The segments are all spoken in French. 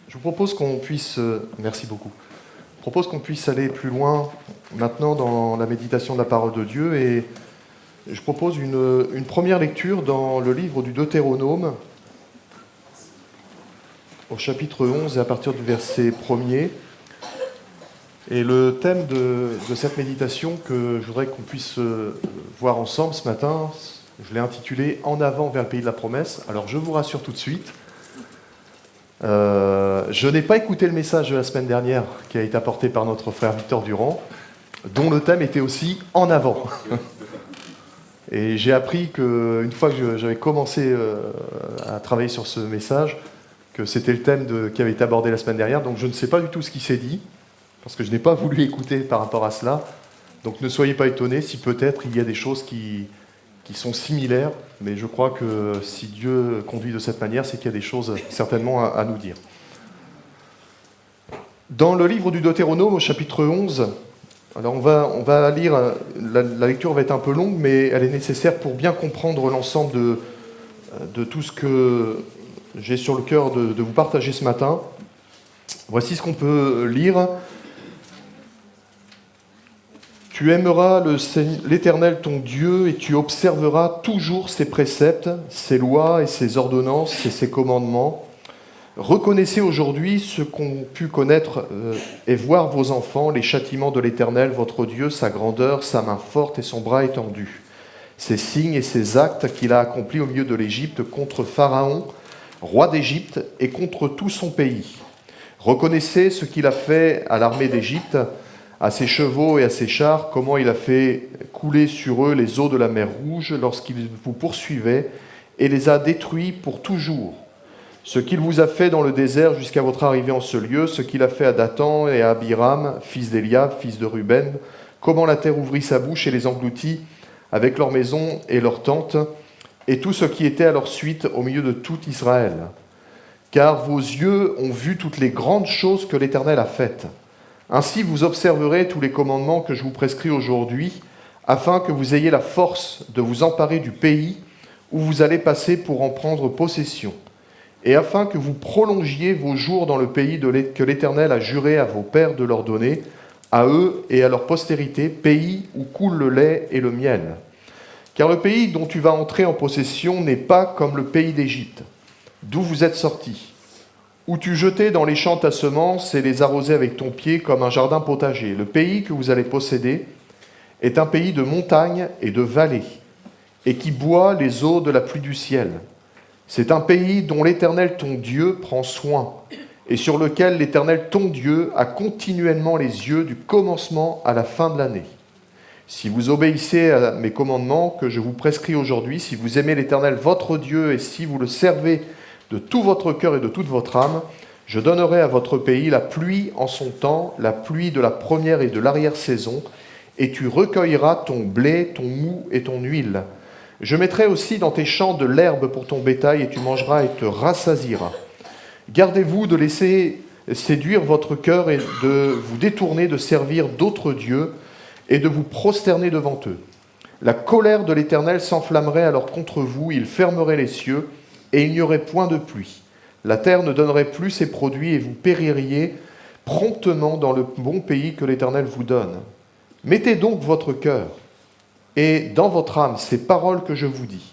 Je vous propose qu'on puisse, merci beaucoup, je propose qu'on puisse aller plus loin maintenant dans la méditation de la parole de Dieu et je propose une première lecture dans le livre du Deutéronome au chapitre 11 et à partir du verset 1er. Et le thème de cette méditation que je voudrais qu'on puisse voir ensemble ce matin, je l'ai intitulé « En avant vers le pays de la promesse ». Alors je vous rassure tout de suite, je n'ai pas écouté le message de la semaine dernière qui a été apporté par notre frère Victor Durand, dont le thème était aussi « En avant ». Et j'ai appris qu'une fois que j'avais commencé à travailler sur ce message, que c'était le thème qui avait été abordé la semaine dernière, donc je ne sais pas du tout ce qui s'est dit, parce que je n'ai pas voulu écouter par rapport à cela. Donc ne soyez pas étonnés si peut-être il y a des choses qui sont similaires, mais je crois que si Dieu conduit de cette manière, c'est qu'il y a des choses certainement à nous dire. Dans le livre du Deutéronome, au chapitre 11, alors on va lire, la lecture va être un peu longue, mais elle est nécessaire pour bien comprendre l'ensemble de tout ce que j'ai sur le cœur de vous partager ce matin. Voici ce qu'on peut lire. Tu aimeras l'Éternel ton Dieu et tu observeras toujours ses préceptes, ses lois et ses ordonnances et ses commandements. Reconnaissez aujourd'hui ce qu'ont pu connaître et voir vos enfants, les châtiments de l'Éternel, votre Dieu, sa grandeur, sa main forte et son bras étendu, ses signes et ses actes qu'il a accomplis au milieu de l'Égypte contre Pharaon, roi d'Égypte, et contre tout son pays. Reconnaissez ce qu'il a fait à l'armée d'Égypte, à ses chevaux et à ses chars, comment il a fait couler sur eux les eaux de la mer Rouge lorsqu'il vous poursuivait et les a détruits pour toujours. Ce qu'il vous a fait dans le désert jusqu'à votre arrivée en ce lieu, ce qu'il a fait à Dathan et à Abiram, fils d'Éliab, fils de Ruben, comment la terre ouvrit sa bouche et les engloutit avec leurs maisons et leurs tentes, et tout ce qui était à leur suite au milieu de tout Israël. Car vos yeux ont vu toutes les grandes choses que l'Éternel a faites. Ainsi vous observerez tous les commandements que je vous prescris aujourd'hui, afin que vous ayez la force de vous emparer du pays où vous allez passer pour en prendre possession, et afin que vous prolongiez vos jours dans le pays que l'Éternel a juré à vos pères de leur donner, à eux et à leur postérité, pays où coule le lait et le miel. Car le pays dont tu vas entrer en possession n'est pas comme le pays d'Égypte, d'où vous êtes sortis, où tu jetais dans les champs ta semence et les arrosais avec ton pied comme un jardin potager. Le pays que vous allez posséder est un pays de montagnes et de vallées, et qui boit les eaux de la pluie du ciel. C'est un pays dont l'Éternel ton Dieu prend soin, et sur lequel l'Éternel ton Dieu a continuellement les yeux du commencement à la fin de l'année. Si vous obéissez à mes commandements que je vous prescris aujourd'hui, si vous aimez l'Éternel votre Dieu, et si vous le servez de tout votre cœur et de toute votre âme, je donnerai à votre pays la pluie en son temps, la pluie de la première et de l'arrière-saison, et tu recueilleras ton blé, ton mou et ton huile. Je mettrai aussi dans tes champs de l'herbe pour ton bétail, et tu mangeras et te rassasieras. Gardez-vous de laisser séduire votre cœur et de vous détourner de servir d'autres dieux et de vous prosterner devant eux. La colère de l'Éternel s'enflammerait alors contre vous, il fermerait les cieux, et il n'y aurait point de pluie. La terre ne donnerait plus ses produits et vous péririez promptement dans le bon pays que l'Éternel vous donne. Mettez donc votre cœur et dans votre âme ces paroles que je vous dis.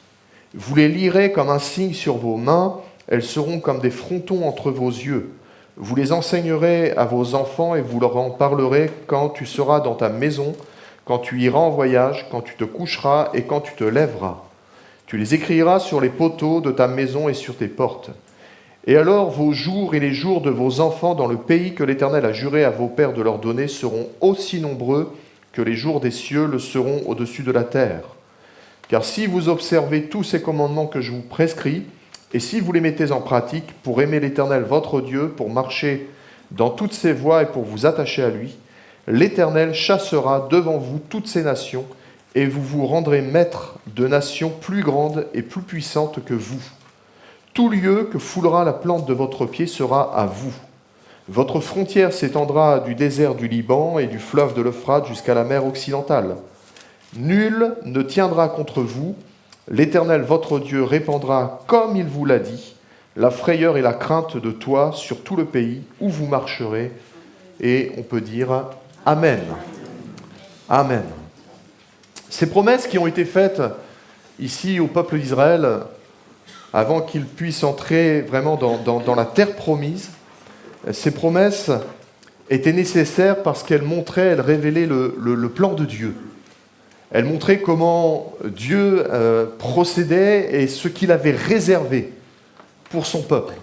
Vous les lirez comme un signe sur vos mains, elles seront comme des frontons entre vos yeux. Vous les enseignerez à vos enfants et vous leur en parlerez quand tu seras dans ta maison, quand tu iras en voyage, quand tu te coucheras et quand tu te lèveras. Tu les écriras sur les poteaux de ta maison et sur tes portes. Et alors vos jours et les jours de vos enfants dans le pays que l'Éternel a juré à vos pères de leur donner seront aussi nombreux que les jours des cieux le seront au-dessus de la terre. Car si vous observez tous ces commandements que je vous prescris, et si vous les mettez en pratique pour aimer l'Éternel votre Dieu, pour marcher dans toutes ses voies et pour vous attacher à lui, l'Éternel chassera devant vous toutes ces nations, et vous vous rendrez maître de nations plus grandes et plus puissantes que vous. Tout lieu que foulera la plante de votre pied sera à vous. Votre frontière s'étendra du désert du Liban et du fleuve de l'Euphrate jusqu'à la mer occidentale. Nul ne tiendra contre vous. L'Éternel votre Dieu répandra, comme il vous l'a dit, la frayeur et la crainte de toi sur tout le pays où vous marcherez. Et on peut dire Amen. Amen. Ces promesses qui ont été faites ici au peuple d'Israël, avant qu'il puisse entrer vraiment dans la terre promise, ces promesses étaient nécessaires parce qu'elles montraient, elles révélaient le plan de Dieu. Elles montraient comment Dieu procédait et ce qu'il avait réservé pour son peuple.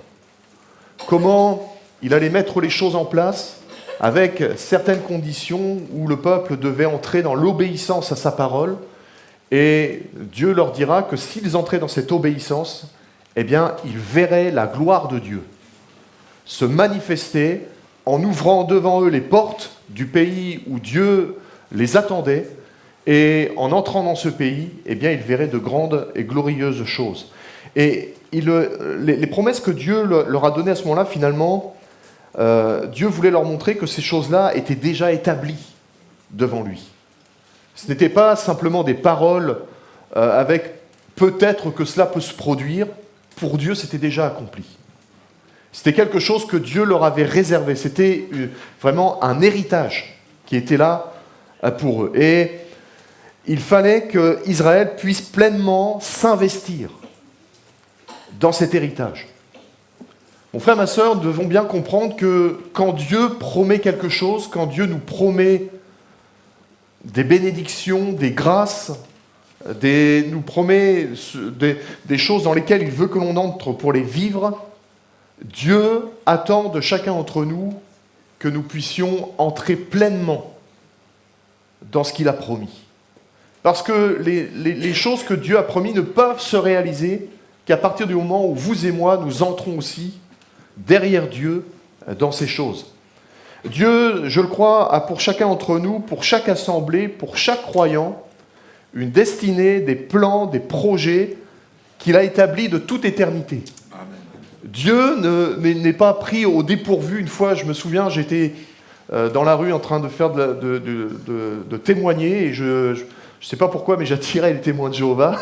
Comment il allait mettre les choses en place avec certaines conditions où le peuple devait entrer dans l'obéissance à sa parole. Et Dieu leur dira que s'ils entraient dans cette obéissance, eh bien, ils verraient la gloire de Dieu se manifester en ouvrant devant eux les portes du pays où Dieu les attendait. Et en entrant dans ce pays, eh bien, ils verraient de grandes et glorieuses choses. Et les promesses que Dieu leur a données à ce moment-là, finalement, Dieu voulait leur montrer que ces choses-là étaient déjà établies devant lui. Ce n'était pas simplement des paroles avec peut-être que cela peut se produire. Pour Dieu, c'était déjà accompli. C'était quelque chose que Dieu leur avait réservé. C'était vraiment un héritage qui était là pour eux. Et il fallait qu'Israël puisse pleinement s'investir dans cet héritage. Mon frère, ma sœur, nous devons bien comprendre que quand Dieu promet quelque chose, quand Dieu nous promet des bénédictions, des grâces, nous promet des choses dans lesquelles il veut que l'on entre pour les vivre, Dieu attend de chacun d'entre nous que nous puissions entrer pleinement dans ce qu'il a promis. Parce que les choses que Dieu a promis ne peuvent se réaliser qu'à partir du moment où vous et moi, nous entrons aussi derrière Dieu dans ces choses. Dieu, je le crois, a pour chacun d'entre nous, pour chaque assemblée, pour chaque croyant, une destinée, des plans, des projets qu'il a établis de toute éternité. Amen. Dieu n'est pas pris au dépourvu. Une fois, je me souviens, j'étais dans la rue en train de faire de témoigner, et je ne sais pas pourquoi, mais j'attirais les témoins de Jéhovah.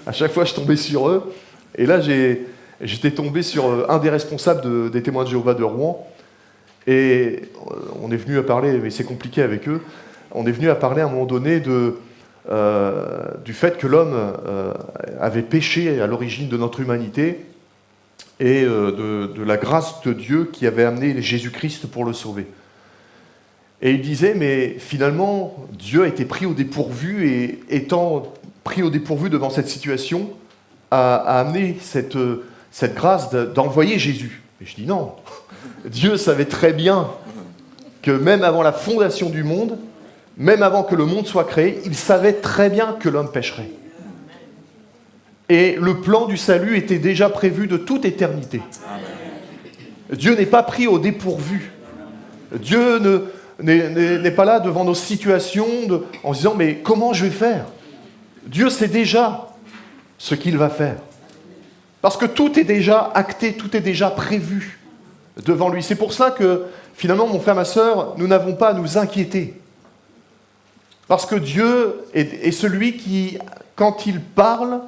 À chaque fois, je tombais sur eux. Et là, j'étais tombé sur un des responsables des témoins de Jéhovah de Rouen. Et on est venu à parler, mais c'est compliqué avec eux, on est venu à parler à un moment donné du fait que l'homme avait péché à l'origine de notre humanité et de la grâce de Dieu qui avait amené Jésus-Christ pour le sauver. Et il disait, mais finalement, Dieu a été pris au dépourvu, et étant pris au dépourvu devant cette situation, a amené cette grâce d'envoyer Jésus. Et je dis non, Dieu savait très bien que même avant la fondation du monde, même avant que le monde soit créé, il savait très bien que l'homme pécherait. Et le plan du salut était déjà prévu de toute éternité. Dieu n'est pas pris au dépourvu. Dieu n'est pas là devant nos situations en se disant « mais comment je vais faire ?» Dieu sait déjà ce qu'il va faire. Parce que tout est déjà acté, tout est déjà prévu devant lui. C'est pour ça que, finalement, mon frère, ma sœur, nous n'avons pas à nous inquiéter. Parce que Dieu est celui qui, quand il parle,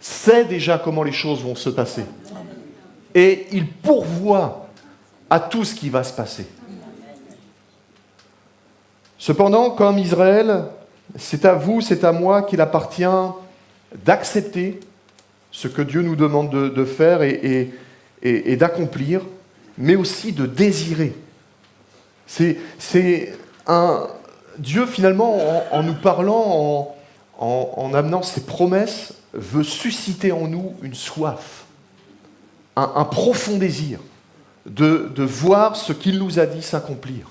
sait déjà comment les choses vont se passer. Et il pourvoit à tout ce qui va se passer. Cependant, comme Israël, c'est à vous, c'est à moi qu'il appartient d'accepter ce que Dieu nous demande de faire et d'accomplir, mais aussi de désirer. Dieu, finalement, en nous parlant, en amenant ses promesses, veut susciter en nous une soif, un profond désir de voir ce qu'il nous a dit s'accomplir.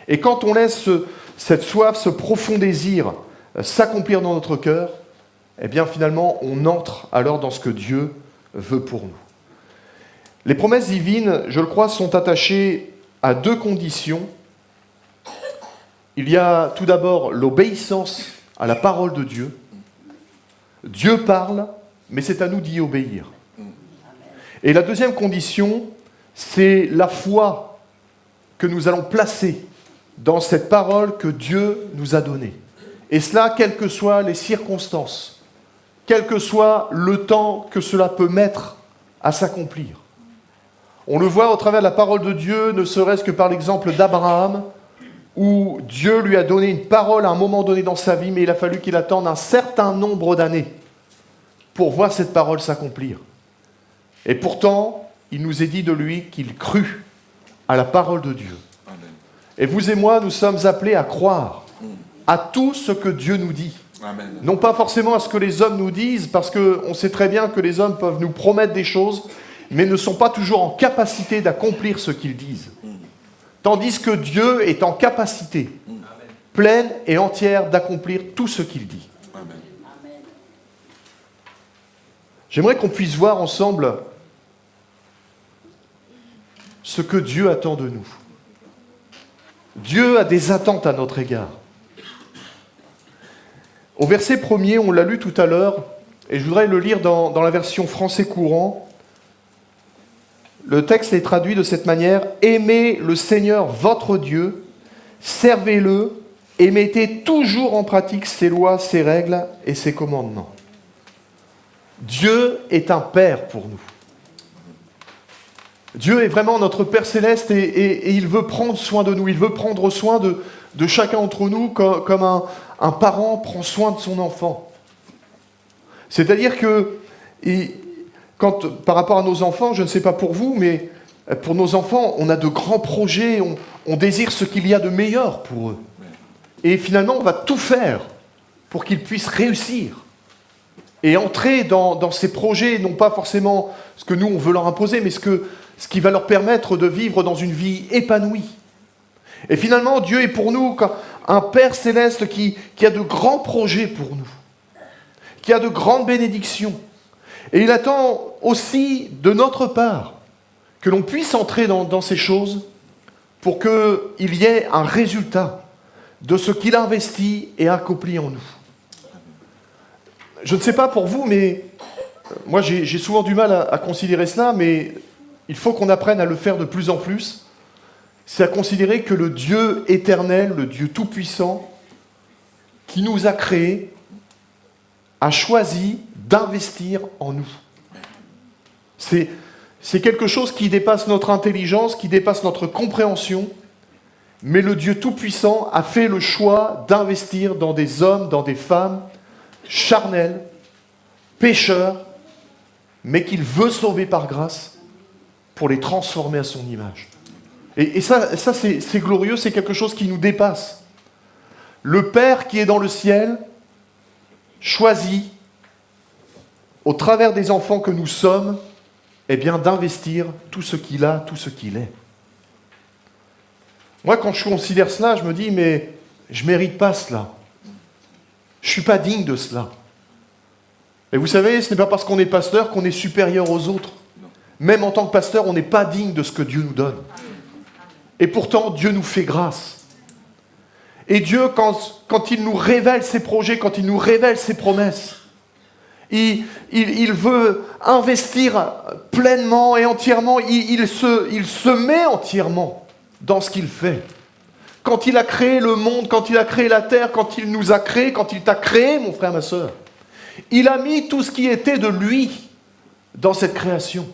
Et quand on laisse cette soif, ce profond désir s'accomplir dans notre cœur, eh bien finalement, on entre alors dans ce que Dieu veut pour nous. Les promesses divines, je le crois, sont attachées à deux conditions. Il y a tout d'abord l'obéissance à la parole de Dieu. Dieu parle, mais c'est à nous d'y obéir. Et la deuxième condition, c'est la foi que nous allons placer dans cette parole que Dieu nous a donnée. Et cela, quelles que soient les circonstances, quel que soit le temps que cela peut mettre à s'accomplir. On le voit au travers de la parole de Dieu, ne serait-ce que par l'exemple d'Abraham, où Dieu lui a donné une parole à un moment donné dans sa vie, mais il a fallu qu'il attende un certain nombre d'années pour voir cette parole s'accomplir. Et pourtant, il nous est dit de lui qu'il crut à la parole de Dieu. Amen. Et vous et moi, nous sommes appelés à croire à tout ce que Dieu nous dit. Amen. Non pas forcément à ce que les hommes nous disent, parce qu'on sait très bien que les hommes peuvent nous promettre des choses, mais ne sont pas toujours en capacité d'accomplir ce qu'ils disent. Tandis que Dieu est en capacité pleine et entière d'accomplir tout ce qu'il dit. Amen. J'aimerais qu'on puisse voir ensemble ce que Dieu attend de nous. Dieu a des attentes à notre égard. Au verset 1er, on l'a lu tout à l'heure, et je voudrais le lire dans la version français courant. Le texte est traduit de cette manière: « Aimez le Seigneur votre Dieu, servez-le et mettez toujours en pratique ses lois, ses règles et ses commandements. » Dieu est un Père pour nous. Dieu est vraiment notre Père céleste et il veut prendre soin de nous. Il veut prendre soin de chacun d'entre nous comme un parent prend soin de son enfant. C'est-à-dire que... par rapport à nos enfants, je ne sais pas pour vous, mais pour nos enfants, on a de grands projets, on désire ce qu'il y a de meilleur pour eux. Et finalement, on va tout faire pour qu'ils puissent réussir et entrer dans ces projets, non pas forcément ce que nous, on veut leur imposer, mais ce qui va leur permettre de vivre dans une vie épanouie. Et finalement, Dieu est pour nous un Père céleste qui a de grands projets pour nous, qui a de grandes bénédictions. Et il attend aussi de notre part que l'on puisse entrer dans ces choses pour qu'il y ait un résultat de ce qu'il a investi et accompli en nous. Je ne sais pas pour vous, mais moi j'ai souvent du mal à considérer cela, mais il faut qu'on apprenne à le faire de plus en plus. C'est à considérer que le Dieu éternel, le Dieu tout-puissant, qui nous a créés, a choisi d'investir en nous. C'est quelque chose qui dépasse notre intelligence, qui dépasse notre compréhension, mais le Dieu Tout-Puissant a fait le choix d'investir dans des hommes, dans des femmes charnels, pécheurs, mais qu'il veut sauver par grâce pour les transformer à son image. Et ça c'est glorieux, c'est quelque chose qui nous dépasse. Le Père qui est dans le ciel choisit, au travers des enfants que nous sommes, eh bien, d'investir tout ce qu'il a, tout ce qu'il est. Moi, quand je considère cela, je me dis, mais je ne mérite pas cela. Je ne suis pas digne de cela. Et vous savez, ce n'est pas parce qu'on est pasteur qu'on est supérieur aux autres. Même en tant que pasteur, on n'est pas digne de ce que Dieu nous donne. Et pourtant, Dieu nous fait grâce. Et Dieu, quand il nous révèle ses projets, quand il nous révèle ses promesses, il veut investir pleinement et entièrement, il se met entièrement dans ce qu'il fait. Quand il a créé le monde, quand il a créé la terre, quand il nous a créés, quand il t'a créé, mon frère, ma sœur, il a mis tout ce qui était de lui dans cette création.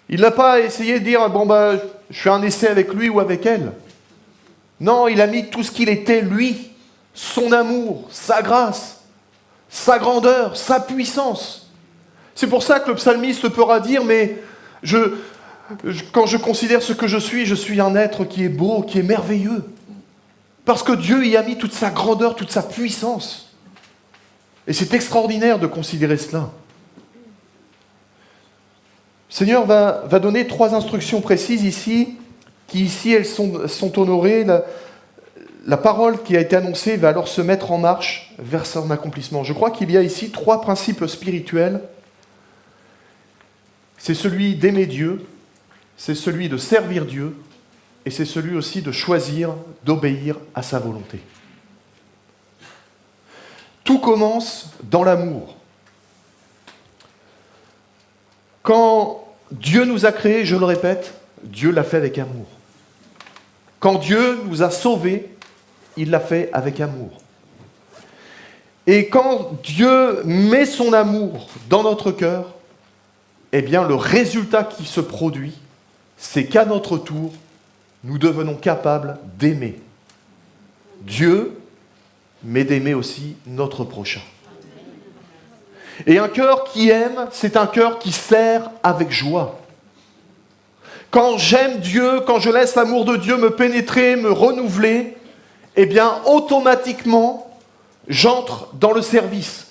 Il n'a pas essayé de dire, je fais un essai avec lui ou avec elle. Non, il a mis tout ce qu'il était, lui, son amour, sa grâce, sa grandeur, sa puissance. C'est pour ça que le psalmiste pourra dire, mais quand je considère ce que je suis un être qui est beau, qui est merveilleux. Parce que Dieu y a mis toute sa grandeur, toute sa puissance. Et c'est extraordinaire de considérer cela. Le Seigneur va donner 3 instructions précises ici, qui ici, elles sont honorées. La parole qui a été annoncée va alors se mettre en marche vers son accomplissement. Je crois qu'il y a ici 3 principes spirituels. C'est celui d'aimer Dieu, c'est celui de servir Dieu, et c'est celui aussi de choisir d'obéir à sa volonté. Tout commence dans l'amour. Quand Dieu nous a créés, je le répète, Dieu l'a fait avec amour. Quand Dieu nous a sauvés, il l'a fait avec amour. Et quand Dieu met son amour dans notre cœur, eh bien le résultat qui se produit, c'est qu'à notre tour, nous devenons capables d'aimer Dieu, mais d'aimer aussi notre prochain. Et un cœur qui aime, c'est un cœur qui sert avec joie. Quand j'aime Dieu, quand je laisse l'amour de Dieu me pénétrer, me renouveler, eh bien automatiquement, j'entre dans le service.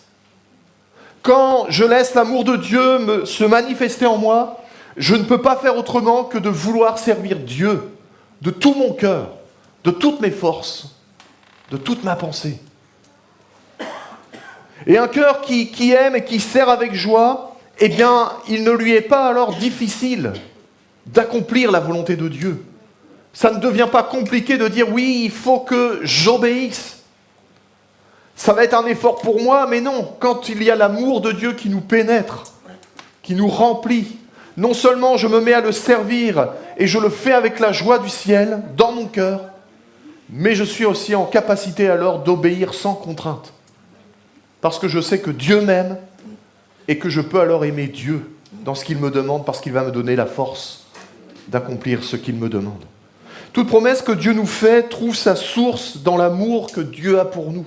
Quand je laisse l'amour de Dieu se manifester en moi, je ne peux pas faire autrement que de vouloir servir Dieu de tout mon cœur, de toutes mes forces, de toute ma pensée. Et un cœur qui aime et qui sert avec joie, eh bien, il ne lui est pas alors difficile d'accomplir la volonté de Dieu. Ça ne devient pas compliqué de dire oui, il faut que j'obéisse. Ça va être un effort pour moi, mais non, quand il y a l'amour de Dieu qui nous pénètre, qui nous remplit, non seulement je me mets à le servir et je le fais avec la joie du ciel, dans mon cœur, mais je suis aussi en capacité alors d'obéir sans contrainte. Parce que je sais que Dieu m'aime et que je peux alors aimer Dieu dans ce qu'il me demande parce qu'il va me donner la force d'accomplir ce qu'il me demande. Toute promesse que Dieu nous fait trouve sa source dans l'amour que Dieu a pour nous.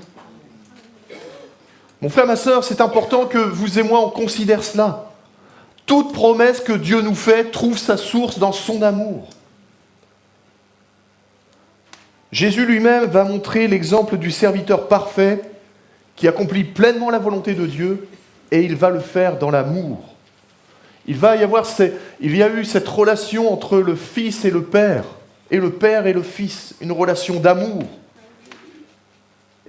Mon frère, ma sœur, c'est important que vous et moi on considère cela. Toute promesse que Dieu nous fait trouve sa source dans son amour. Jésus lui-même va montrer l'exemple du serviteur parfait qui accomplit pleinement la volonté de Dieu, et il va le faire dans l'amour. Il y a eu cette relation entre le Fils et le Père et le Fils, une relation d'amour,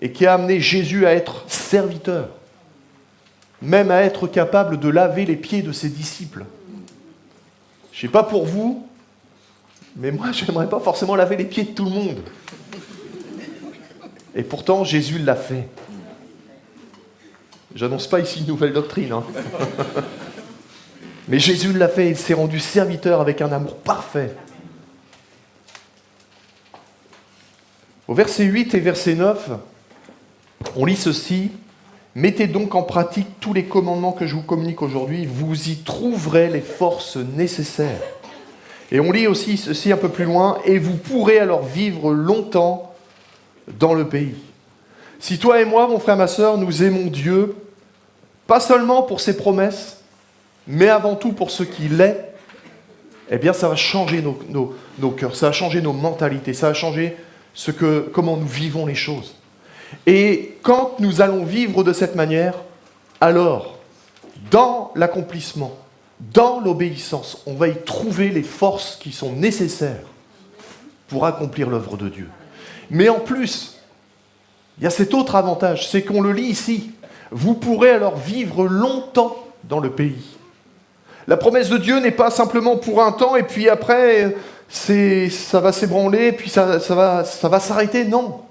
et qui a amené Jésus à être serviteur, même à être capable de laver les pieds de ses disciples. Je ne sais pas pour vous, mais moi je n'aimerais pas forcément laver les pieds de tout le monde. Et pourtant Jésus l'a fait. J'annonce pas ici une nouvelle doctrine, hein. Mais Jésus l'a fait, il s'est rendu serviteur avec un amour parfait. Au verset 8 et verset 9, on lit ceci: « Mettez donc en pratique tous les commandements que je vous communique aujourd'hui, vous y trouverez les forces nécessaires. » Et on lit aussi ceci un peu plus loin: « Et vous pourrez alors vivre longtemps dans le pays. » Si toi et moi, mon frère, ma sœur, nous aimons Dieu, pas seulement pour ses promesses, mais avant tout pour ce qu'il est, eh bien ça va changer nos cœurs, ça va changer nos mentalités, ça va changer comment nous vivons les choses. Et quand nous allons vivre de cette manière, alors, dans l'accomplissement, dans l'obéissance, on va y trouver les forces qui sont nécessaires pour accomplir l'œuvre de Dieu. Mais en plus, il y a cet autre avantage, c'est qu'on le lit ici. Vous pourrez alors vivre longtemps dans le pays. La promesse de Dieu n'est pas simplement pour un temps et puis après ça va s'ébranler et puis ça va s'arrêter. Non.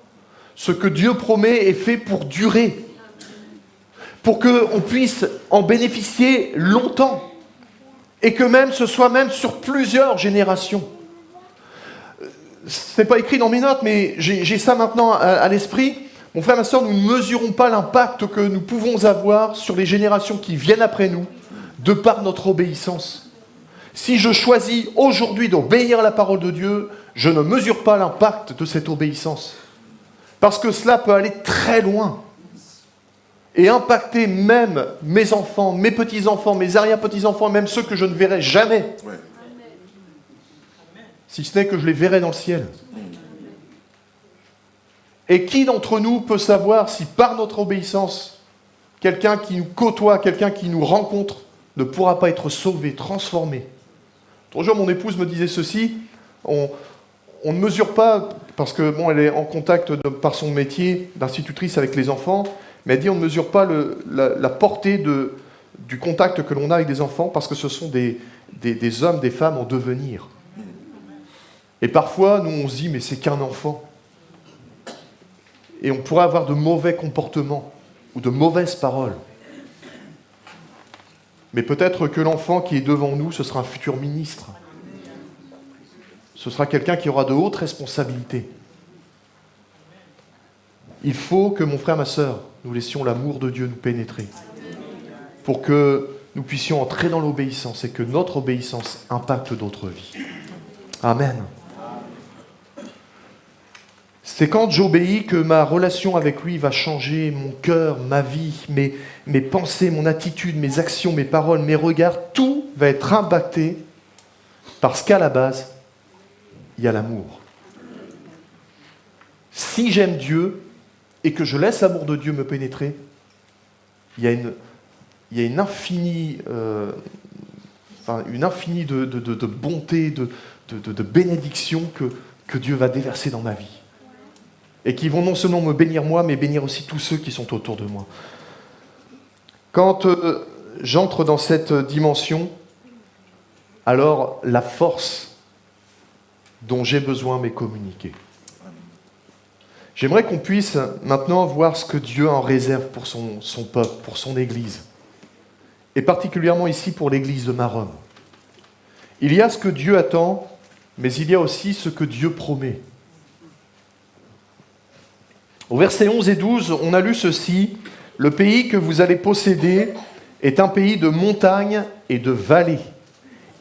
Ce que Dieu promet est fait pour durer. Pour qu'on puisse en bénéficier longtemps. Et que même ce soit même sur plusieurs générations. Ce n'est pas écrit dans mes notes, mais j'ai ça maintenant à l'esprit. Mon frère, ma sœur, nous ne mesurons pas l'impact que nous pouvons avoir sur les générations qui viennent après nous, de par notre obéissance. Si je choisis aujourd'hui d'obéir à la parole de Dieu, je ne mesure pas l'impact de cette obéissance. Parce que cela peut aller très loin et impacter même mes enfants, mes petits-enfants, mes arrière-petits-enfants, même ceux que je ne verrai jamais. Si ce n'est que je les verrai dans le ciel. Et qui d'entre nous peut savoir si par notre obéissance, quelqu'un qui nous côtoie, quelqu'un qui nous rencontre, ne pourra pas être sauvé, transformé. L'autre jour, mon épouse me disait ceci, on ne mesure pas, parce que elle est en contact par son métier d'institutrice avec les enfants, mais elle dit on ne mesure pas la portée du contact que l'on a avec des enfants, parce que ce sont des hommes, des femmes en devenir. Et parfois, nous on se dit mais c'est qu'un enfant. Et on pourrait avoir de mauvais comportements ou de mauvaises paroles. Mais peut-être que l'enfant qui est devant nous, ce sera un futur ministre. Ce sera quelqu'un qui aura de hautes responsabilités. Il faut que, mon frère, ma sœur, nous laissions l'amour de Dieu nous pénétrer. Pour que nous puissions entrer dans l'obéissance et que notre obéissance impacte d'autres vies. Amen. C'est quand j'obéis que ma relation avec lui va changer, mon cœur, ma vie, mes pensées, mon attitude, mes actions, mes paroles, mes regards, tout va être impacté parce qu'à la base, il y a l'amour. Si j'aime Dieu et que je laisse l'amour de Dieu me pénétrer, il y a une infinie de bonté, de bénédiction que Dieu va déverser dans ma vie. Et qui vont non seulement me bénir moi, mais bénir aussi tous ceux qui sont autour de moi. Quand j'entre dans cette dimension, alors la force dont j'ai besoin m'est communiquée. J'aimerais qu'on puisse maintenant voir ce que Dieu en réserve pour son peuple, pour son Église. Et particulièrement ici pour l'Église de Maromme. Il y a ce que Dieu attend, mais il y a aussi ce que Dieu promet. Au verset 11 et 12, on a lu ceci. « Le pays que vous allez posséder est un pays de montagnes et de vallées,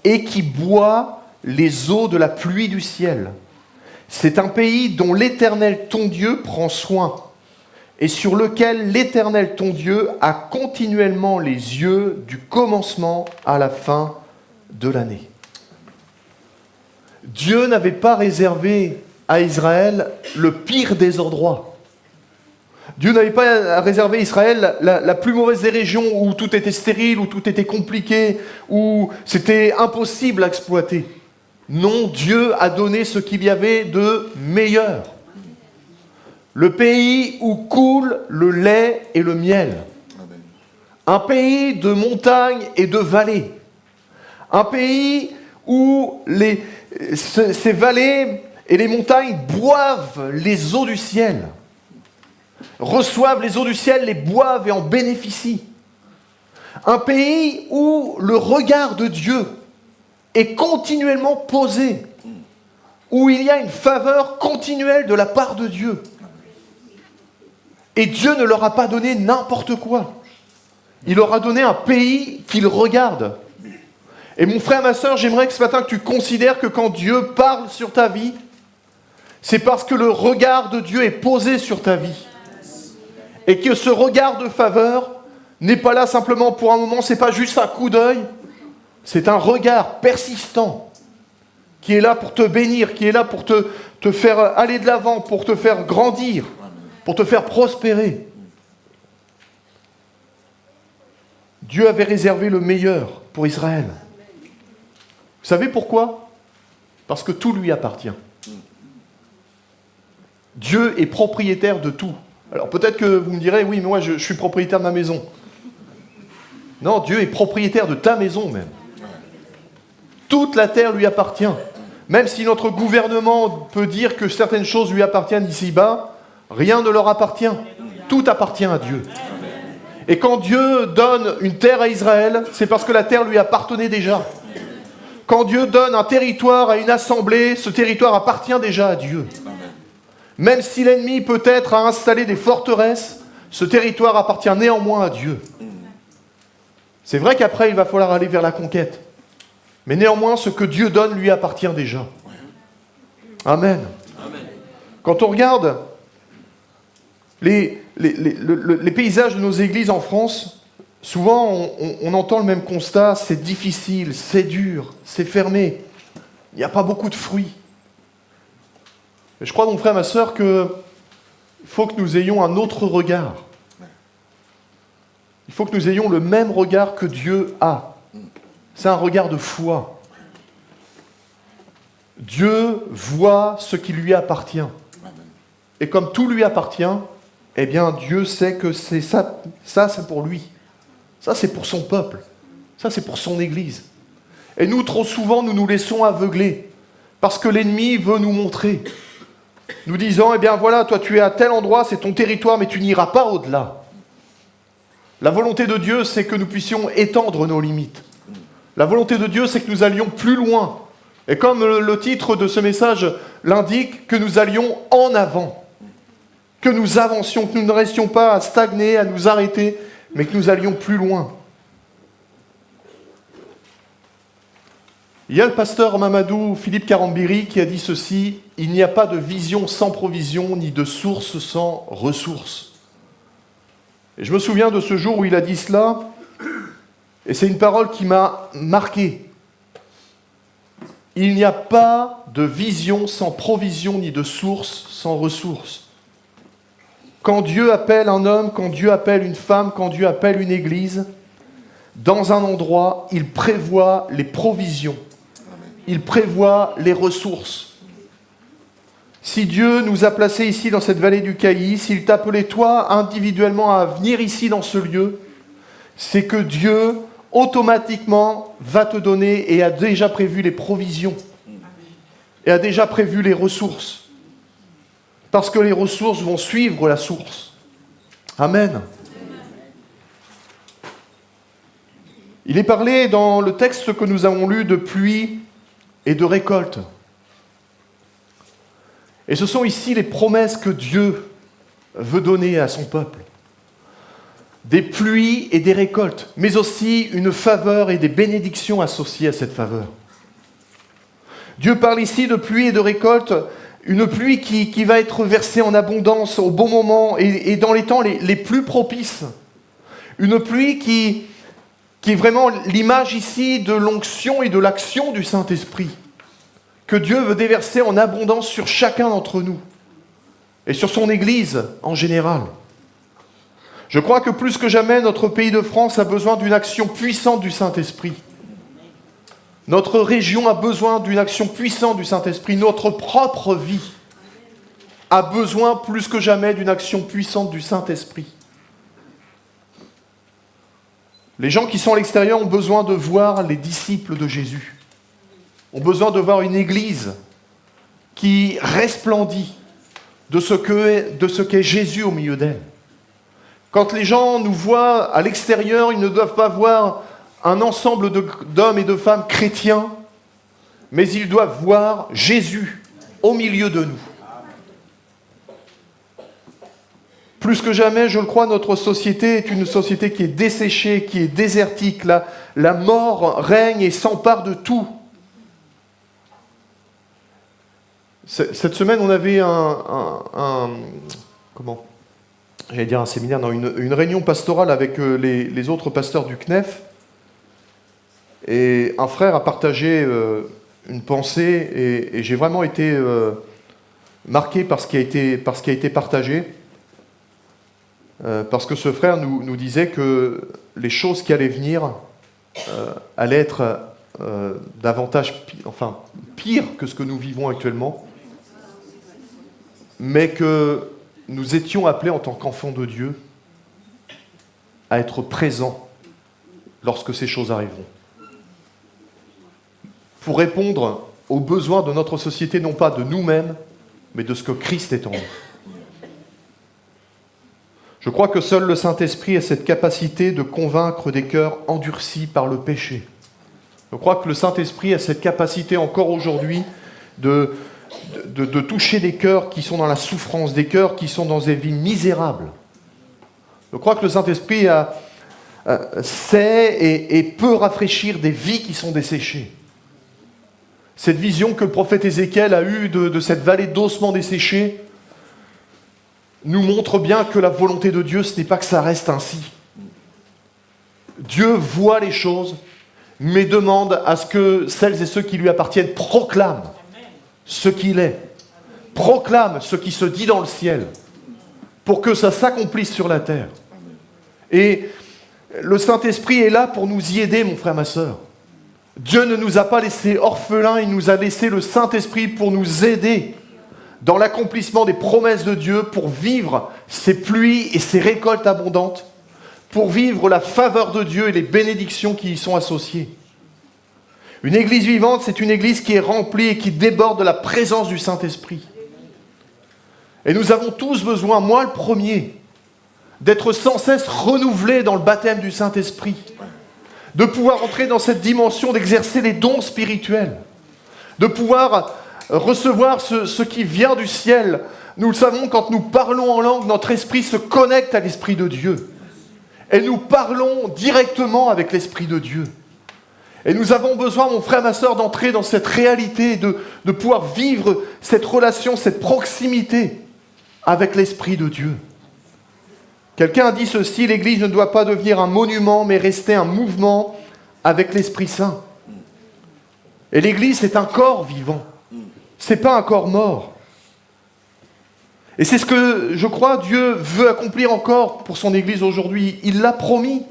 et qui boit les eaux de la pluie du ciel. C'est un pays dont l'Éternel ton Dieu prend soin, et sur lequel l'Éternel ton Dieu a continuellement les yeux du commencement à la fin de l'année. » Dieu n'avait pas réservé à Israël le pire des endroits. Dieu n'avait pas réservé à Israël la plus mauvaise des régions où tout était stérile, où tout était compliqué, où c'était impossible à exploiter. Non, Dieu a donné ce qu'il y avait de meilleur. Le pays où coule le lait et le miel. Un pays de montagnes et de vallées. Un pays où ces vallées et les montagnes boivent les eaux du ciel. Reçoivent les eaux du ciel, les boivent et en bénéficient. Un pays où le regard de Dieu est continuellement posé, où il y a une faveur continuelle de la part de Dieu. Et Dieu ne leur a pas donné n'importe quoi. Il leur a donné un pays qu'ils regardent. Et mon frère, ma sœur, j'aimerais que ce matin que tu considères que quand Dieu parle sur ta vie, c'est parce que le regard de Dieu est posé sur ta vie. Et que ce regard de faveur n'est pas là simplement pour un moment, c'est pas juste un coup d'œil, c'est un regard persistant qui est là pour te bénir, qui est là pour te faire aller de l'avant, pour te faire grandir, pour te faire prospérer. Dieu avait réservé le meilleur pour Israël. Vous savez pourquoi ? Parce que tout lui appartient. Dieu est propriétaire de tout. Alors peut-être que vous me direz, oui, mais moi je suis propriétaire de ma maison. Non, Dieu est propriétaire de ta maison même. Toute la terre lui appartient. Même si notre gouvernement peut dire que certaines choses lui appartiennent ici-bas, rien ne leur appartient. Tout appartient à Dieu. Et quand Dieu donne une terre à Israël, c'est parce que la terre lui appartenait déjà. Quand Dieu donne un territoire à une assemblée, ce territoire appartient déjà à Dieu. Même si l'ennemi peut-être a installé des forteresses, ce territoire appartient néanmoins à Dieu. C'est vrai qu'après, il va falloir aller vers la conquête. Mais néanmoins, ce que Dieu donne lui appartient déjà. Amen. Quand on regarde les paysages de nos églises en France, souvent on entend le même constat, c'est difficile, c'est dur, c'est fermé, il n'y a pas beaucoup de fruits. Et je crois, mon frère, ma sœur, qu'il faut que nous ayons un autre regard. Il faut que nous ayons le même regard que Dieu a. C'est un regard de foi. Dieu voit ce qui lui appartient. Et comme tout lui appartient, eh bien, Dieu sait que c'est ça, c'est pour lui. Ça, c'est pour son peuple. Ça, c'est pour son Église. Et nous, trop souvent, nous nous laissons aveugler parce que l'ennemi veut nous montrer. Nous disant, eh bien voilà, toi tu es à tel endroit, c'est ton territoire, mais tu n'iras pas au-delà. La volonté de Dieu, c'est que nous puissions étendre nos limites. La volonté de Dieu, c'est que nous allions plus loin. Et comme le titre de ce message l'indique, que nous allions en avant. Que nous avancions, que nous ne restions pas à stagner, à nous arrêter, mais que nous allions plus loin. Il y a le pasteur Mamadou Philippe Karambiri qui a dit ceci: « Il n'y a pas de vision sans provision, ni de source sans ressources. » Et je me souviens de ce jour où il a dit cela, et c'est une parole qui m'a marqué. Il n'y a pas de vision sans provision, ni de source sans ressources. Quand Dieu appelle un homme, quand Dieu appelle une femme, quand Dieu appelle une église, dans un endroit, il prévoit les provisions. Il prévoit les ressources. Si Dieu nous a placés ici dans cette vallée du Cailly, s'il t'appelait toi individuellement à venir ici dans ce lieu, c'est que Dieu automatiquement va te donner et a déjà prévu les provisions et a déjà prévu les ressources. Parce que les ressources vont suivre la source. Amen. Il est parlé dans le texte que nous avons lu de pluie et de récolte. Et ce sont ici les promesses que Dieu veut donner à son peuple. Des pluies et des récoltes, mais aussi une faveur et des bénédictions associées à cette faveur. Dieu parle ici de pluie et de récolte, une pluie qui va être versée en abondance au bon moment et dans les temps les plus propices. Une pluie qui est vraiment l'image ici de l'onction et de l'action du Saint-Esprit, que Dieu veut déverser en abondance sur chacun d'entre nous et sur son Église en général. Je crois que plus que jamais, notre pays de France a besoin d'une action puissante du Saint-Esprit. Notre région a besoin d'une action puissante du Saint-Esprit. Notre propre vie a besoin plus que jamais d'une action puissante du Saint-Esprit. Les gens qui sont à l'extérieur ont besoin de voir les disciples de Jésus. Ont besoin de voir une église qui resplendit de ce qu'est Jésus au milieu d'elle. Quand les gens nous voient à l'extérieur, ils ne doivent pas voir un ensemble d'hommes et de femmes chrétiens, mais ils doivent voir Jésus au milieu de nous. Plus que jamais, je le crois, notre société est une société qui est desséchée, qui est désertique. La mort règne et s'empare de tout. Cette semaine, on avait un séminaire, non, une réunion pastorale avec les autres pasteurs du CNEF. Et un frère a partagé une pensée et j'ai vraiment été marqué par ce qui a été partagé. Parce que ce frère nous disait que les choses qui allaient venir allaient être davantage pire que ce que nous vivons actuellement, mais que nous étions appelés en tant qu'enfants de Dieu à être présents lorsque ces choses arriveront. Pour répondre aux besoins de notre société, non pas de nous-mêmes, mais de ce que Christ est en nous. Je crois que seul le Saint-Esprit a cette capacité de convaincre des cœurs endurcis par le péché. Je crois que le Saint-Esprit a cette capacité encore aujourd'hui de toucher des cœurs qui sont dans la souffrance, des cœurs qui sont dans des vies misérables. Je crois que le Saint-Esprit sait et peut rafraîchir des vies qui sont desséchées. Cette vision que le prophète Ézéchiel a eue de cette vallée d'ossements desséchés nous montre bien que la volonté de Dieu, ce n'est pas que ça reste ainsi. Dieu voit les choses, mais demande à ce que celles et ceux qui lui appartiennent proclament ce qu'il est, proclament ce qui se dit dans le ciel, pour que ça s'accomplisse sur la terre. Et le Saint-Esprit est là pour nous y aider, mon frère, ma sœur. Dieu ne nous a pas laissés orphelins, il nous a laissé le Saint-Esprit pour nous aider dans l'accomplissement des promesses de Dieu, pour vivre ces pluies et ces récoltes abondantes, pour vivre la faveur de Dieu et les bénédictions qui y sont associées. Une église vivante, c'est une église qui est remplie et qui déborde de la présence du Saint-Esprit. Et nous avons tous besoin, moi le premier, d'être sans cesse renouvelés dans le baptême du Saint-Esprit, de pouvoir entrer dans cette dimension d'exercer les dons spirituels, de pouvoir recevoir ce qui vient du ciel. Nous le savons, quand nous parlons en langue, notre esprit se connecte à l'Esprit de Dieu. Et nous parlons directement avec l'Esprit de Dieu. Et nous avons besoin, mon frère, ma sœur, d'entrer dans cette réalité, de pouvoir vivre cette relation, cette proximité avec l'Esprit de Dieu. Quelqu'un a dit ceci, l'Église ne doit pas devenir un monument, mais rester un mouvement avec l'Esprit Saint. Et l'Église, c'est un corps vivant. Ce n'est pas un corps mort. Et c'est ce que, je crois, Dieu veut accomplir encore pour son Église aujourd'hui. Il l'a promis.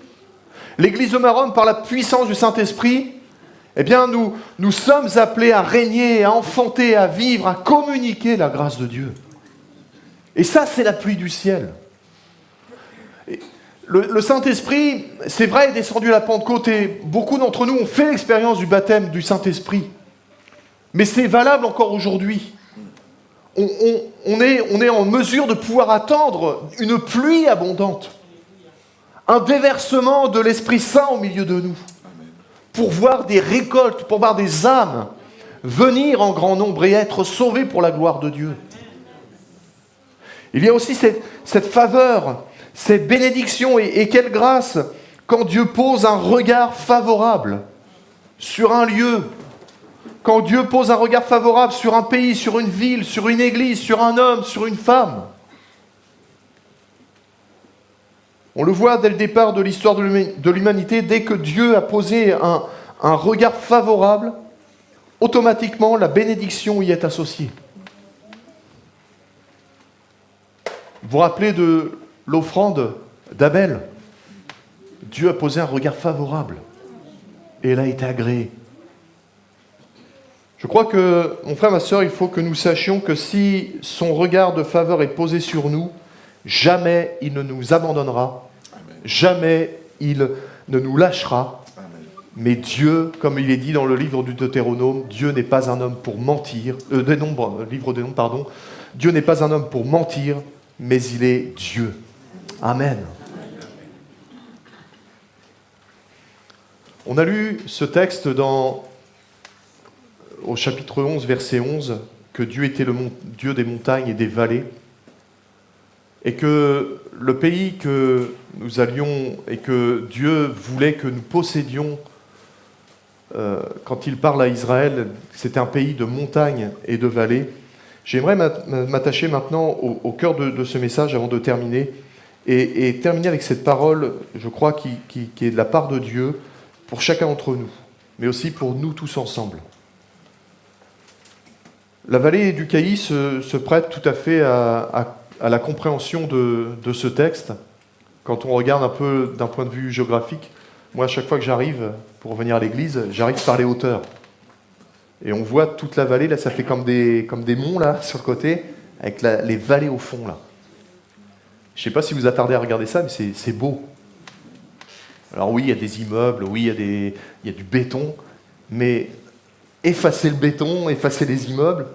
L'Église de Maromme, par la puissance du Saint-Esprit, eh bien, nous sommes appelés à régner, à enfanter, à vivre, à communiquer la grâce de Dieu. Et ça, c'est la pluie du ciel. Le Saint-Esprit, c'est vrai, est descendu à la Pentecôte et beaucoup d'entre nous ont fait l'expérience du baptême du Saint-Esprit. Mais c'est valable encore aujourd'hui. On est en mesure de pouvoir attendre une pluie abondante, un déversement de l'Esprit Saint au milieu de nous, pour voir des récoltes, pour voir des âmes venir en grand nombre et être sauvées pour la gloire de Dieu. Il y a aussi cette faveur, cette bénédiction et quelle grâce quand Dieu pose un regard favorable sur un lieu, quand Dieu pose un regard favorable sur un pays, sur une ville, sur une église, sur un homme, sur une femme. On le voit dès le départ de l'histoire de l'humanité, dès que Dieu a posé un regard favorable, automatiquement la bénédiction y est associée. Vous vous rappelez de l'offrande d'Abel? Dieu a posé un regard favorable et elle a été agréée. Je crois que, mon frère, ma sœur, il faut que nous sachions que si son regard de faveur est posé sur nous, jamais il ne nous abandonnera, jamais il ne nous lâchera. Mais Dieu, comme il est dit dans le livre du Deutéronome, Dieu n'est pas un homme pour mentir, livre des Nombres, pardon, Dieu n'est pas un homme pour mentir, mais il est Dieu. Amen. On a lu ce texte au chapitre 11, verset 11, que Dieu était le Dieu des montagnes et des vallées, et que le pays que nous allions et que Dieu voulait que nous possédions, quand il parle à Israël, c'était un pays de montagnes et de vallées. J'aimerais m'attacher maintenant au cœur de ce message avant de terminer, et terminer avec cette parole, je crois, qui est de la part de Dieu pour chacun d'entre nous, mais aussi pour nous tous ensemble. La vallée du Cailly se prête tout à fait à la compréhension de ce texte. Quand on regarde un peu d'un point de vue géographique, moi, à chaque fois que j'arrive pour venir à l'église, j'arrive par les hauteurs. Et on voit toute la vallée, là, ça fait comme des monts, là, sur le côté, avec les vallées au fond, là. Je ne sais pas si vous attardez à regarder ça, mais c'est beau. Alors oui, il y a des immeubles, oui, il y a du béton, mais effacez le béton, effacez les immeubles,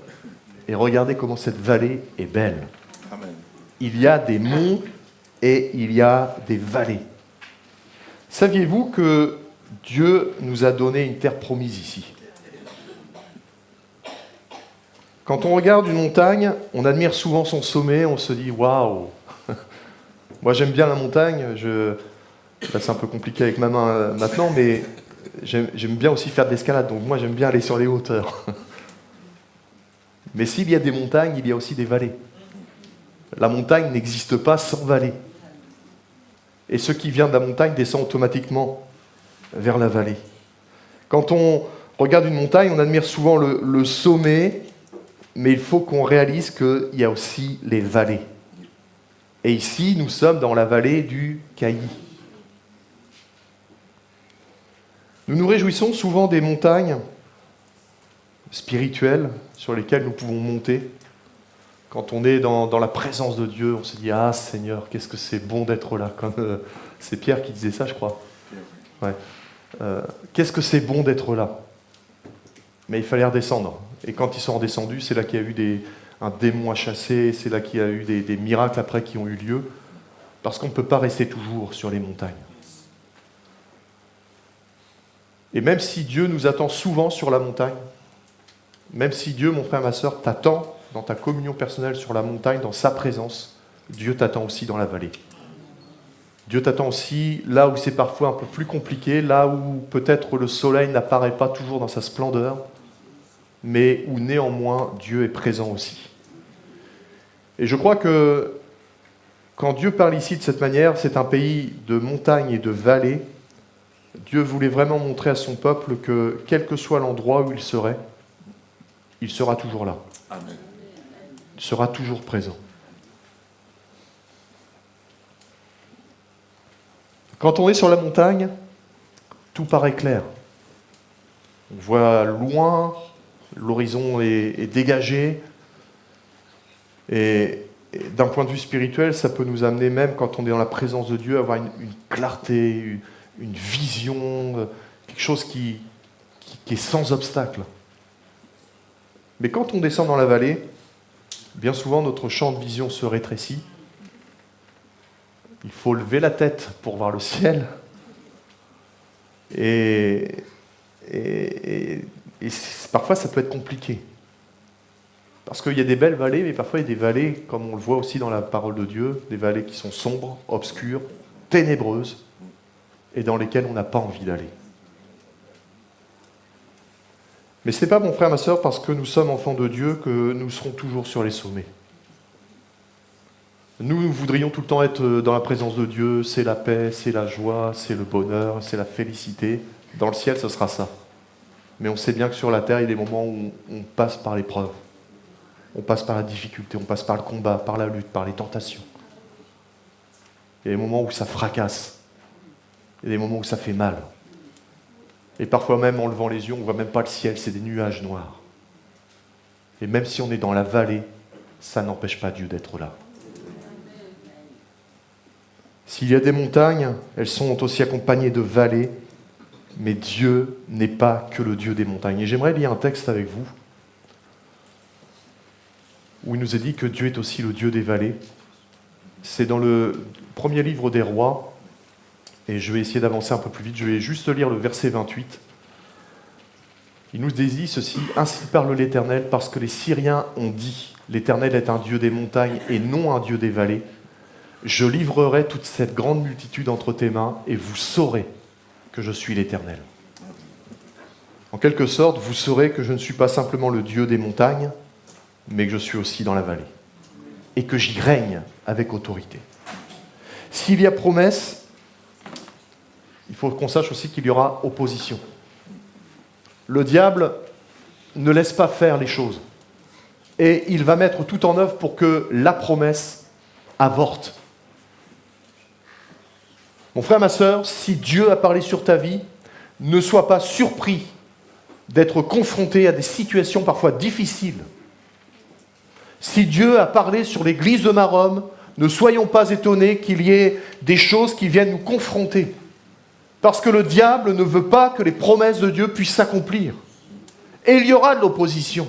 et regardez comment cette vallée est belle. Amen. Il y a des monts et il y a des vallées. Saviez-vous que Dieu nous a donné une terre promise ici? Quand on regarde une montagne, on admire souvent son sommet, on se dit « Waouh !» Moi j'aime bien la montagne, là c'est un peu compliqué avec ma main maintenant, mais j'aime bien aussi faire de l'escalade, donc moi j'aime bien aller sur les hauteurs. Mais s'il y a des montagnes, il y a aussi des vallées. La montagne n'existe pas sans vallée. Et ce qui vient de la montagne descend automatiquement vers la vallée. Quand on regarde une montagne, on admire souvent le sommet, mais il faut qu'on réalise qu'il y a aussi les vallées. Et ici, nous sommes dans la vallée du Cailly. Nous nous réjouissons souvent des montagnes spirituelles sur lesquelles nous pouvons monter. Quand on est dans la présence de Dieu, on se dit « Ah Seigneur, qu'est-ce que c'est bon d'être là !» Comme c'est Pierre qui disait ça, je crois. Ouais. Qu'est-ce que c'est bon d'être là! Mais il fallait redescendre. Et quand ils sont redescendus, c'est là qu'il y a eu un démon à chasser, c'est là qu'il y a eu des miracles après qui ont eu lieu, parce qu'on ne peut pas rester toujours sur les montagnes. Et même si Dieu nous attend souvent sur la montagne, même si Dieu, mon frère, ma sœur, t'attend dans ta communion personnelle sur la montagne, dans sa présence, Dieu t'attend aussi dans la vallée. Dieu t'attend aussi là où c'est parfois un peu plus compliqué, là où peut-être le soleil n'apparaît pas toujours dans sa splendeur, mais où néanmoins Dieu est présent aussi. Et je crois que quand Dieu parle ici de cette manière, c'est un pays de montagnes et de vallées. Dieu voulait vraiment montrer à son peuple que quel que soit l'endroit où il sera toujours là. Amen. Il sera toujours présent. Quand on est sur la montagne, tout paraît clair. On voit loin, l'horizon est dégagé. Et d'un point de vue spirituel, ça peut nous amener, même quand on est dans la présence de Dieu, à avoir une clarté, une vision, quelque chose qui est sans obstacle. Mais quand on descend dans la vallée, bien souvent notre champ de vision se rétrécit. Il faut lever la tête pour voir le ciel. Et parfois, ça peut être compliqué. Parce qu'il y a des belles vallées, mais parfois, il y a des vallées, comme on le voit aussi dans la parole de Dieu, des vallées qui sont sombres, obscures, ténébreuses, et dans lesquelles on n'a pas envie d'aller. Mais ce n'est pas, mon frère, ma sœur, parce que nous sommes enfants de Dieu que nous serons toujours sur les sommets. Nous voudrions tout le temps être dans la présence de Dieu, c'est la paix, c'est la joie, c'est le bonheur, c'est la félicité. Dans le ciel, ce sera ça. Mais on sait bien que sur la terre, il y a des moments où on passe par l'épreuve. On passe par la difficulté, on passe par le combat, par la lutte, par les tentations. Il y a des moments où ça fracasse. Il y a des moments où ça fait mal. Et parfois même, en levant les yeux, on ne voit même pas le ciel, c'est des nuages noirs. Et même si on est dans la vallée, ça n'empêche pas Dieu d'être là. S'il y a des montagnes, elles sont aussi accompagnées de vallées, mais Dieu n'est pas que le Dieu des montagnes. Et j'aimerais lire un texte avec vous, où il nous est dit que Dieu est aussi le Dieu des vallées. C'est dans le premier livre des rois, et je vais essayer d'avancer un peu plus vite, je vais juste lire le verset 28. Il nous dit ceci: « Ainsi parle l'Éternel, parce que les Syriens ont dit, l'Éternel est un Dieu des montagnes et non un Dieu des vallées. Je livrerai toute cette grande multitude entre tes mains, et vous saurez que je suis l'Éternel. » En quelque sorte, vous saurez que je ne suis pas simplement le Dieu des montagnes, mais que je suis aussi dans la vallée, et que j'y règne avec autorité. S'il y a promesse, il faut qu'on sache aussi qu'il y aura opposition. Le diable ne laisse pas faire les choses, et il va mettre tout en œuvre pour que la promesse avorte. Mon frère, ma sœur, si Dieu a parlé sur ta vie, ne sois pas surpris d'être confronté à des situations parfois difficiles. Si Dieu a parlé sur l'église de Maromme, ne soyons pas étonnés qu'il y ait des choses qui viennent nous confronter. Parce que le diable ne veut pas que les promesses de Dieu puissent s'accomplir. Et il y aura de l'opposition.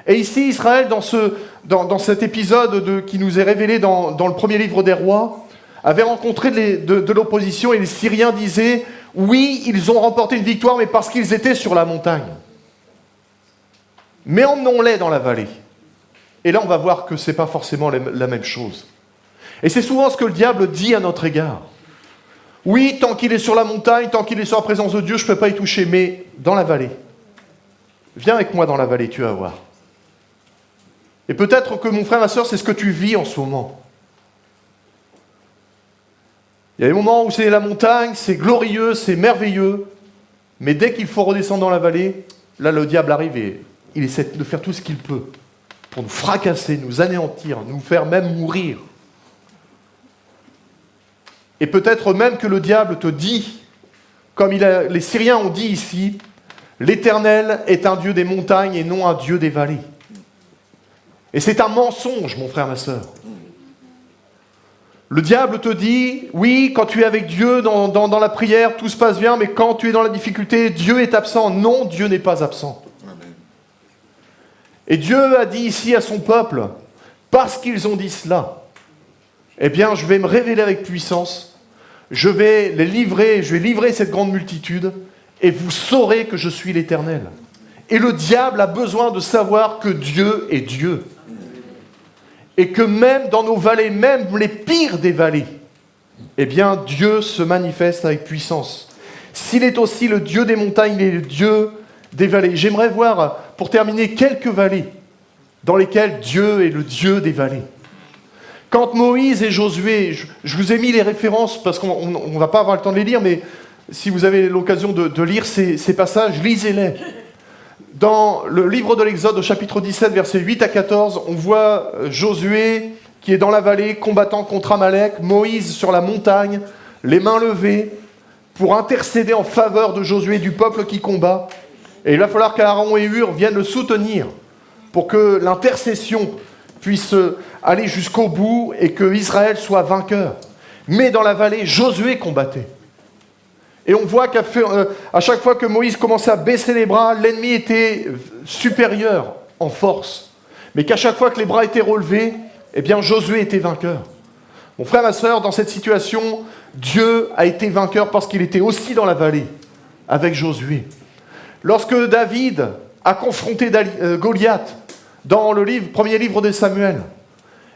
Et ici, Israël, dans cet épisode qui nous est révélé dans le premier livre des rois, avait rencontré de l'opposition, et les Syriens disaient « Oui, ils ont remporté une victoire, mais parce qu'ils étaient sur la montagne. Mais emmenons-les dans la vallée. » Et là, on va voir que ce n'est pas forcément la même chose. Et c'est souvent ce que le diable dit à notre égard. Oui, tant qu'il est sur la montagne, tant qu'il est sur la présence de Dieu, je ne peux pas y toucher, mais dans la vallée. Viens avec moi dans la vallée, tu vas voir. Et peut-être que mon frère, ma sœur, c'est ce que tu vis en ce moment. Il y a des moments où c'est la montagne, c'est glorieux, c'est merveilleux, mais dès qu'il faut redescendre dans la vallée, là le diable arrive et il essaie de faire tout ce qu'il peut pour nous fracasser, nous anéantir, nous faire même mourir. Et peut-être même que le diable te dit, comme les Syriens ont dit ici, l'Éternel est un Dieu des montagnes et non un Dieu des vallées. Et c'est un mensonge, mon frère, ma sœur. Le diable te dit, oui, quand tu es avec Dieu dans la prière, tout se passe bien, mais quand tu es dans la difficulté, Dieu est absent. Non, Dieu n'est pas absent. Amen. Et Dieu a dit ici à son peuple, parce qu'ils ont dit cela, eh bien, je vais me révéler avec puissance, je vais livrer cette grande multitude, et vous saurez que je suis l'Éternel. Et le diable a besoin de savoir que Dieu est Dieu. Et que même dans nos vallées, même les pires des vallées, eh bien Dieu se manifeste avec puissance. S'il est aussi le Dieu des montagnes, il est le Dieu des vallées. J'aimerais voir, pour terminer, quelques vallées dans lesquelles Dieu est le Dieu des vallées. Quand Moïse et Josué, je vous ai mis les références parce qu'on ne va pas avoir le temps de les lire, mais si vous avez l'occasion de lire ces passages, lisez-les. Dans le livre de l'Exode, au chapitre 17, versets 8 à 14, on voit Josué qui est dans la vallée, combattant contre Amalek, Moïse sur la montagne, les mains levées, pour intercéder en faveur de Josué, du peuple qui combat. Et il va falloir qu'Aaron et Hur viennent le soutenir pour que l'intercession puisse aller jusqu'au bout et que Israël soit vainqueur. Mais dans la vallée, Josué combattait. Et on voit qu'à chaque fois que Moïse commençait à baisser les bras, l'ennemi était supérieur en force. Mais qu'à chaque fois que les bras étaient relevés, eh bien Josué était vainqueur. Mon frère, ma sœur, dans cette situation, Dieu a été vainqueur parce qu'il était aussi dans la vallée avec Josué. Lorsque David a confronté Goliath dans le premier livre de Samuel,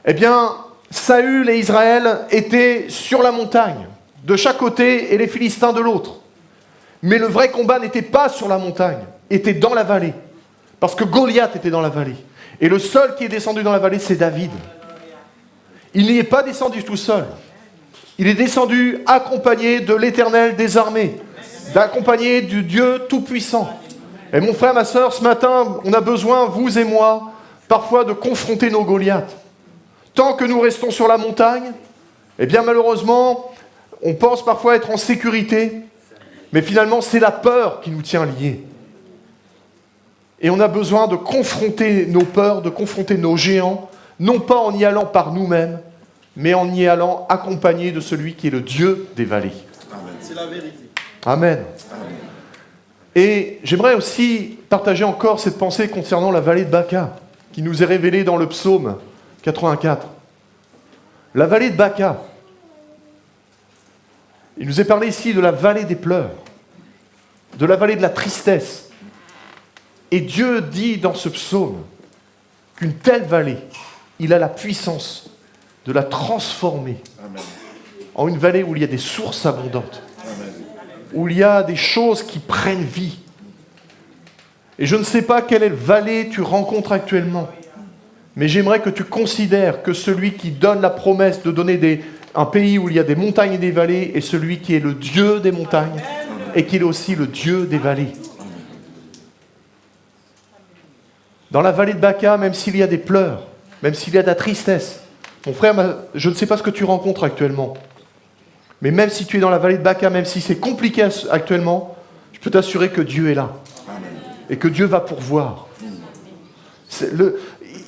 eh bien Saül et Israël étaient sur la montagne, de chaque côté, et les Philistins de l'autre. Mais le vrai combat n'était pas sur la montagne, était dans la vallée, parce que Goliath était dans la vallée. Et le seul qui est descendu dans la vallée, c'est David. Il n'y est pas descendu tout seul. Il est descendu accompagné de l'Éternel des armées, d'accompagné du Dieu Tout-Puissant. Et mon frère, ma sœur, ce matin, on a besoin, vous et moi, parfois de confronter nos Goliaths. Tant que nous restons sur la montagne, eh bien malheureusement, on pense parfois être en sécurité, mais finalement c'est la peur qui nous tient liés. Et on a besoin de confronter nos peurs, de confronter nos géants, non pas en y allant par nous-mêmes, mais en y allant accompagné de celui qui est le Dieu des vallées. Amen. C'est la vérité. Amen. Amen. Et j'aimerais aussi partager encore cette pensée concernant la vallée de Baca, qui nous est révélée dans le psaume 84. La vallée de Baca. Il nous est parlé ici de la vallée des pleurs, de la vallée de la tristesse. Et Dieu dit dans ce psaume qu'une telle vallée, il a la puissance de la transformer Amen. En une vallée où il y a des sources abondantes, Amen. Où il y a des choses qui prennent vie. Et je ne sais pas quelle vallée tu rencontres actuellement, mais j'aimerais que tu considères que celui qui donne la promesse de donner un pays où il y a des montagnes et des vallées est celui qui est le Dieu des montagnes et qu'il est aussi le Dieu des vallées. Dans la vallée de Baca, même s'il y a des pleurs, même s'il y a de la tristesse, mon frère, je ne sais pas ce que tu rencontres actuellement, mais même si tu es dans la vallée de Baca, même si c'est compliqué actuellement, je peux t'assurer que Dieu est là et que Dieu va pourvoir.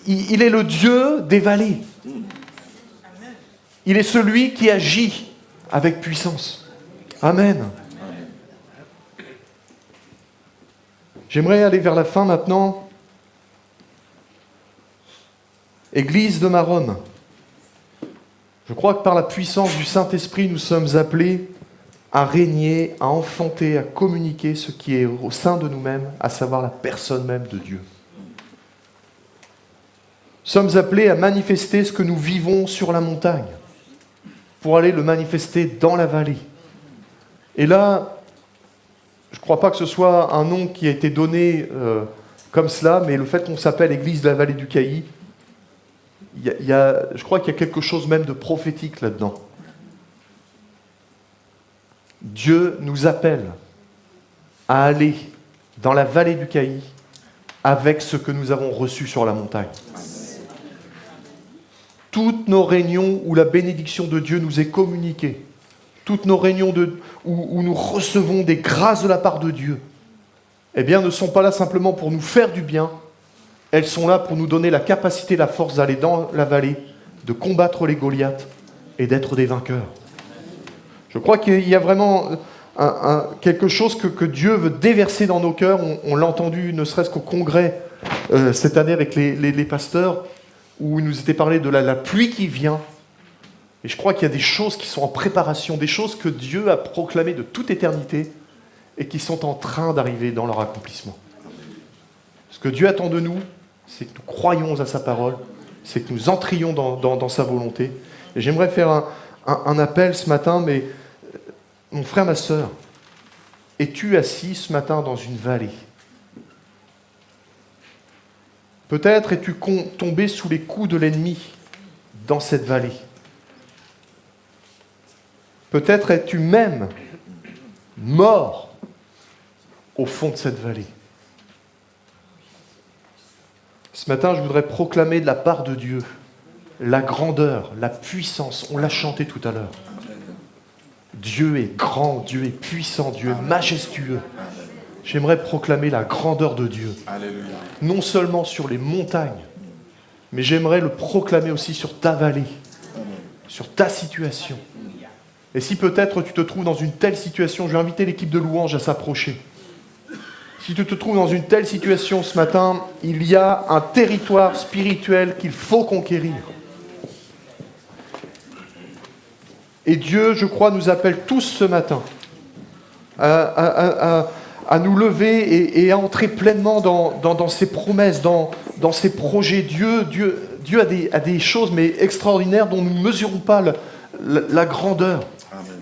Il est le Dieu des vallées. Il est celui qui agit avec puissance. Amen. J'aimerais aller vers la fin maintenant. Église de Maromme, je crois que par la puissance du Saint-Esprit, nous sommes appelés à régner, à enfanter, à communiquer ce qui est au sein de nous-mêmes, à savoir la personne même de Dieu. Nous sommes appelés à manifester ce que nous vivons sur la montagne, pour aller le manifester dans la vallée. Et là, je ne crois pas que ce soit un nom qui a été donné comme cela, mais le fait qu'on s'appelle Église de la vallée du Cailly, je crois qu'il y a quelque chose même de prophétique là-dedans. Dieu nous appelle à aller dans la vallée du Cailly avec ce que nous avons reçu sur la montagne. Toutes nos réunions où la bénédiction de Dieu nous est communiquée, toutes nos réunions où nous recevons des grâces de la part de Dieu, eh bien, ne sont pas là simplement pour nous faire du bien, elles sont là pour nous donner la capacité, la force d'aller dans la vallée, de combattre les Goliaths et d'être des vainqueurs. Je crois qu'il y a vraiment quelque chose que Dieu veut déverser dans nos cœurs. On l'a entendu ne serait-ce qu'au congrès cette année avec les pasteurs, où il nous était parlé de la pluie qui vient. Et je crois qu'il y a des choses qui sont en préparation, des choses que Dieu a proclamées de toute éternité et qui sont en train d'arriver dans leur accomplissement. Ce que Dieu attend de nous, c'est que nous croyions à sa parole, c'est que nous entrions dans sa volonté. Et j'aimerais faire un appel ce matin, mais mon frère, ma sœur, es-tu assis ce matin dans une vallée? Peut-être es-tu tombé sous les coups de l'ennemi dans cette vallée. Peut-être es-tu même mort au fond de cette vallée. Ce matin, je voudrais proclamer de la part de Dieu la grandeur, la puissance. On l'a chanté tout à l'heure. Dieu est grand, Dieu est puissant, Dieu est majestueux. J'aimerais proclamer la grandeur de Dieu. Alléluia. Non seulement sur les montagnes, mais j'aimerais le proclamer aussi sur ta vallée, sur ta situation. Et si peut-être tu te trouves dans une telle situation, je vais inviter l'équipe de louange à s'approcher. Si tu te trouves dans une telle situation ce matin, il y a un territoire spirituel qu'il faut conquérir. Et Dieu, je crois, nous appelle tous ce matin à nous lever et à entrer pleinement dans ses promesses, dans ses projets. Dieu a des choses mais extraordinaires dont nous ne mesurons pas la grandeur. Amen.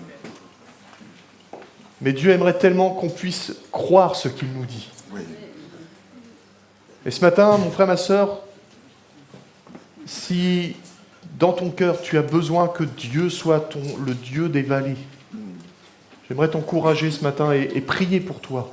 Mais Dieu aimerait tellement qu'on puisse croire ce qu'il nous dit. Oui. Et ce matin, mon frère, ma sœur, si dans ton cœur tu as besoin que Dieu soit le Dieu des vallées, j'aimerais t'encourager ce matin et prier pour toi.